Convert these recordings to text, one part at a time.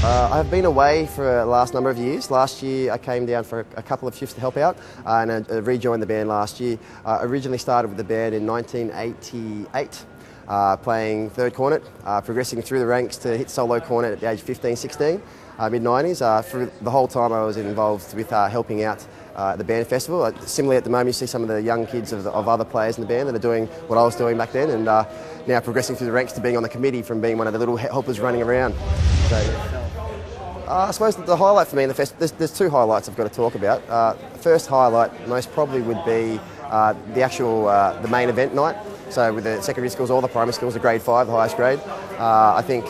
I've been away for the last number of years. Last year I came down for a couple of shifts to help out and I rejoined the band last year. Originally started with the band in 1988, playing third cornet, progressing through the ranks to hit solo cornet at the age of 15, 16, mid-90s. For the whole time I was involved with helping out the band festival. Similarly, at the moment you see some of the young kids of other players in the band that are doing what I was doing back then, and now progressing through the ranks to being on the committee from being one of the little helpers running around. So, I suppose the highlight for me in the festival, there's two highlights I've got to talk about. The first highlight most probably would be the actual the main event night. So with the secondary schools, all the primary schools, the grade 5, the highest grade. I think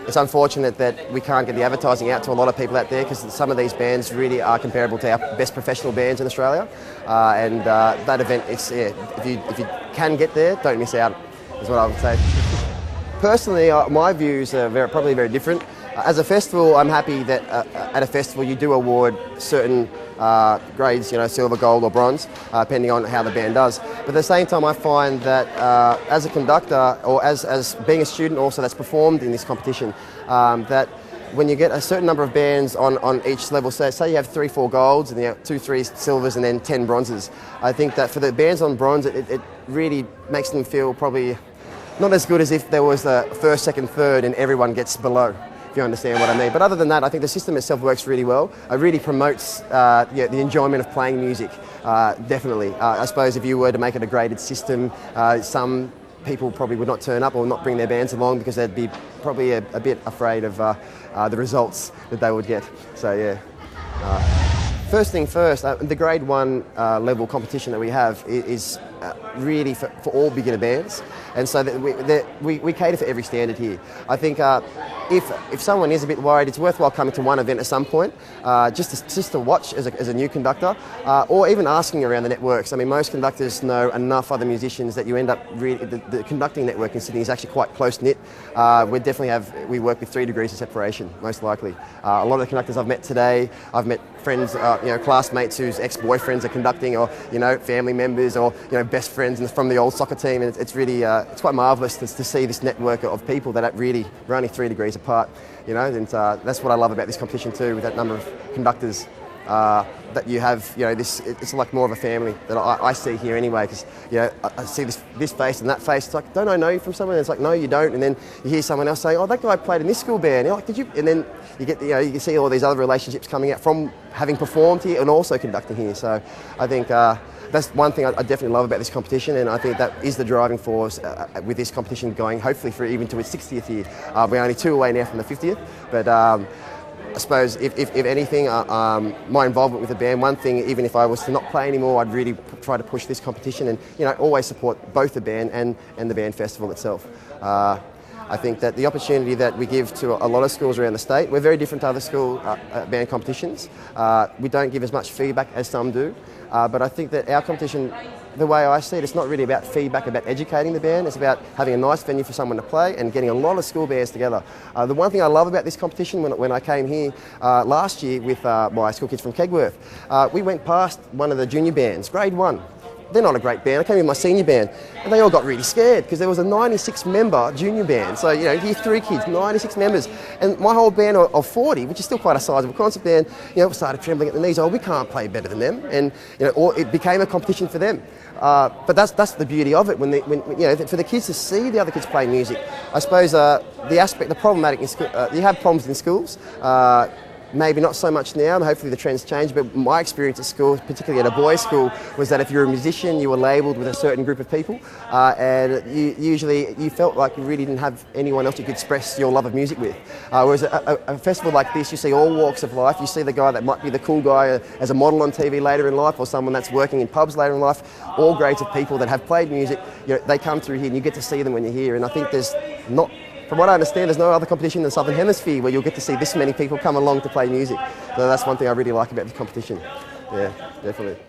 it's unfortunate that we can't get the advertising out to a lot of people out there, because some of these bands really are comparable to our best professional bands in Australia. That event, if you can get there, don't miss out, is what I would say. Personally, my views are probably very different. As a festival, I'm happy that at a festival you do award certain grades, silver, gold or bronze, depending on how the band does. But at the same time, I find that as a conductor, or as being a student also that's performed in this competition, that when you get a certain number of bands on each level, say you have 3, 4 golds and you have 2, 3 silvers and then 10 bronzes, I think that for the bands on bronze, it really makes them feel probably not as good as if there was a first, second, third and everyone gets below, if you understand what I mean. But other than that, I think the system itself works really well. It really promotes the enjoyment of playing music, definitely. I suppose if you were to make it a graded system, some people probably would not turn up or not bring their bands along because they'd be probably a bit afraid of the results that they would get. So yeah. First thing first, the grade 1 level competition that we have is really for all beginner bands, and so that we cater for every standard here. I think if someone is a bit worried, it's worthwhile coming to one event at some point, just to watch as a new conductor, or even asking around the networks. I mean, most conductors know enough other musicians that you end up really, the conducting network in Sydney is actually quite close-knit. We work with 3 degrees of separation, most likely. A lot of the conductors I've met today, I've met friends, classmates whose ex-boyfriends are conducting, or family members, or best friends from the old soccer team, and it's really it's quite marvellous to see this network of people that we're only 3 degrees apart, and that's what I love about this competition too, with that number of conductors that you have. It's like more of a family that I see here anyway, because I see this face and that face. It's like, don't I know you from somewhere? And it's like, no, you don't. And then you hear someone else say, oh, that guy played in this school band. You're like, did you? And then you get you can see all these other relationships coming out from having performed here and also conducting here. So I think that's one thing I definitely love about this competition, and I think that is the driving force with this competition going hopefully for even to its 60th year. We're only 2 away now from the 50th, but I suppose if anything, my involvement with the band, one thing, even if I was to not play anymore, I'd really try to push this competition and always support both the band and the band festival itself. I think that the opportunity that we give to a lot of schools around the state, we're very different to other school band competitions. We don't give as much feedback as some do, but I think that our competition, the way I see it, it's not really about feedback, about educating the band. It's about having a nice venue for someone to play and getting a lot of school bands together. The one thing I love about this competition, when I came here last year with my school kids from Kegworth, we went past one of the junior bands, grade 1. They're not a great band. I came in my senior band, and they all got really scared because there was a 96-member junior band. So, year 3 kids, 96 members. And my whole band of 40, which is still quite a sizable concert band, started trembling at the knees. Oh, we can't play better than them. And, or it became a competition for them. But that's the beauty of it, when for the kids to see the other kids play music. I suppose the problematic in school, you have problems in schools. Maybe not so much now, and hopefully the trends change, but my experience at school, particularly at a boys' school, was that if you're a musician, you were labelled with a certain group of people, and you felt like you really didn't have anyone else you could express your love of music with. Whereas a festival like this, you see all walks of life. You see the guy that might be the cool guy as a model on TV later in life, or someone that's working in pubs later in life. All grades of people that have played music, they come through here and you get to see them when you're here, and I think from what I understand, there's no other competition in the Southern Hemisphere where you'll get to see this many people come along to play music. So that's one thing I really like about this competition. Yeah, definitely.